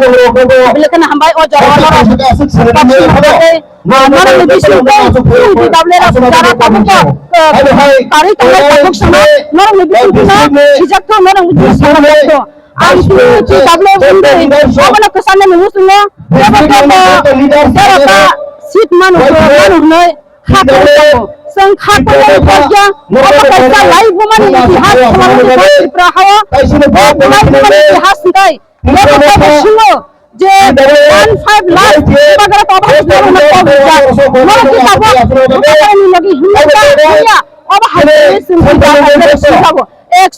Bilakan hambai o jara nara lebih di double jara tabuk kari tangan tabuk sama nara lebih sejak tu nara lebih sama tu. Anti double bende apa nak kesana mengusungnya siapa sit manu nai khatam sang khatam kerja apa kerja live woman itihas selalu berhawa live itihas nikai apa semua je 15 lakh अगर तो अब लगी हिंदुस्तान अब highway Singh एक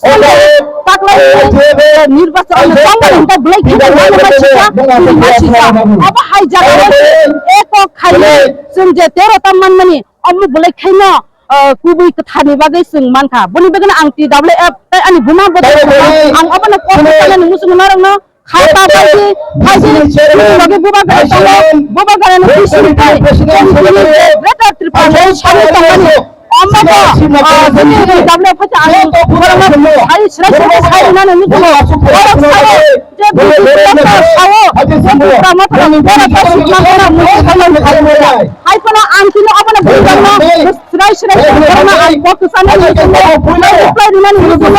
निर्वाचन उनका black अब high जगह एक खाइले जों जे 13 तामान माने अब ब्लैक खाइना कुबुई कथानि बागै जों मानखा बनि बेगन आंति दाबले एप आनि बुमा बदल आं अबन कथानि मुसुम नारंनो खाता बायदि लगे बुबा गारानो बिसिनि थाय रेटा त्रिपाल सारि तामानि अम्माबा जोंनि दाबले फटा आरो हारि स्राय साइ नानै मिथियो जे बिसिनि सावो प्रमाण बरा सुना बरा हाइफना आंथिनो अबन बुजानो स्राय बरा आइ बक्सानो रिप्लाइ दिनानै मिथियो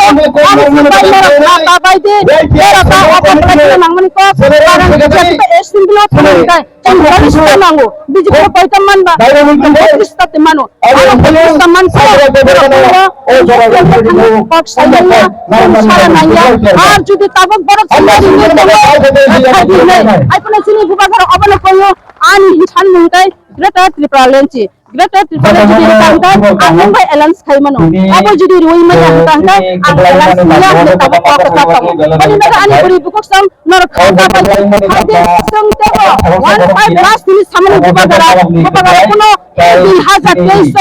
आरो खाता बायदि रेटा अबन नांगमनि को कारण जेबो एसिमब्लियाव थांबाय जों बरिष्ठ नांगौ बिजिखौ पैता मानबा बरिष्ठ मानो man আর যদি তাবক বড় আইপনা চিনি বুবাগার অবন কইও আনি হিসান মুংকাই গ্রেটার ত্রিপুরা লেনচি গ্রেটার ত্রিপুরা যদি তাংকাই আং ভাই এলান্স খাইমানো আবো যদি রুই মানা তাংকাই আং এলান্স মিলা তাবক কথা তাবো বলি না আনি বড়ি বুকক সাম নর খাতা পাই খাইতে সং তেব 15 লাখ তিনি সামনে বুবাগার কোনো 2023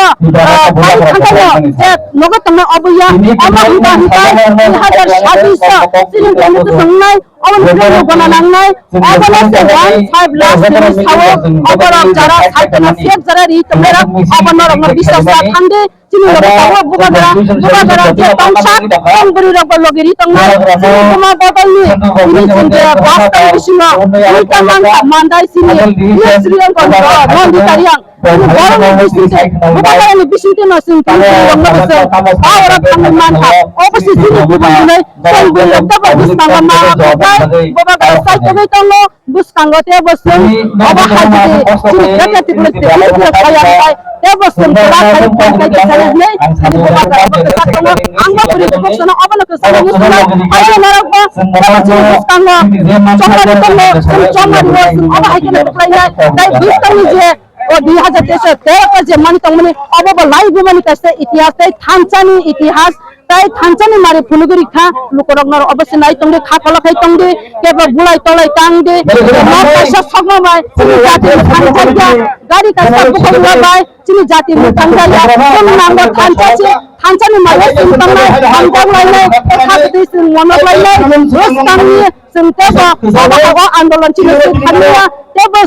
ভাই থাকানো যে নগদ তমে অবয়া আমার হিতা 2026 সিনি জমিতে সংনাই অবন প্রেম গনা নাংনাই অবনসে 15 লাখ তিনি সাও অবরম যারা সাইতনা ফেক যারা রি তমেরা অবনর বিশ্বাস থান্দে চিনি লবতাও বুবাগারা যে তংসা তংবরি রব লগেরি তংনা তোমা বদলনি তিনি চিনতে বাস্তা বিষ্ণু উল্টামান মানদাই সিনি শ্রীলঙ্কা মন্দিতারিয়াং বড় বিষ্ণুতে বুবাগারানি বিষ্ণুতে নসিন তিনি লংনবসে আওরা থামান হা অবশ্যই চিনি বুবাগারানি তংবরি লবতাও বিষ্ণু মা বুবাগারা সাইতবে তংনো বুসকাঙ্গতে বসে অবা হাজে চিনি কাটাতে বলতে খায়া Tebosum terakhir kita salahnya, jadi bukan kalau angga beri keputusan apa nak kesalahan musnah, ayo naraba, tangga, cuma apa hanya berlainnya, tapi bukan je. और 2013 जे मानि तंगमनि अब लाइव मानि कसे इतिहास तै थानचानि इतिहास तै थानचानि मारे फुलगुरि खा लुकरगनर अवश्य नाइ तंगे खा खलखाइ तंगे केबो बुलाइ तलाइ तांगे न पैसा सगमा बाय चिनि जाति थानचा गाडी कसा बुखला बाय चिनि जाति थानचा कोन नांग थानचा थानचानि मारे तंगनाइ थानचा लाइनाइ खा दिस मन लाइनाइ रोज तांनि संतेबा बाबा आंदोलन चिनि खानिया तेबो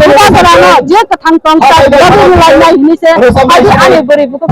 बुबागारानो जे कथां तंसा गरि लाइनाइ हिनिसे आदि आले बोरै बुको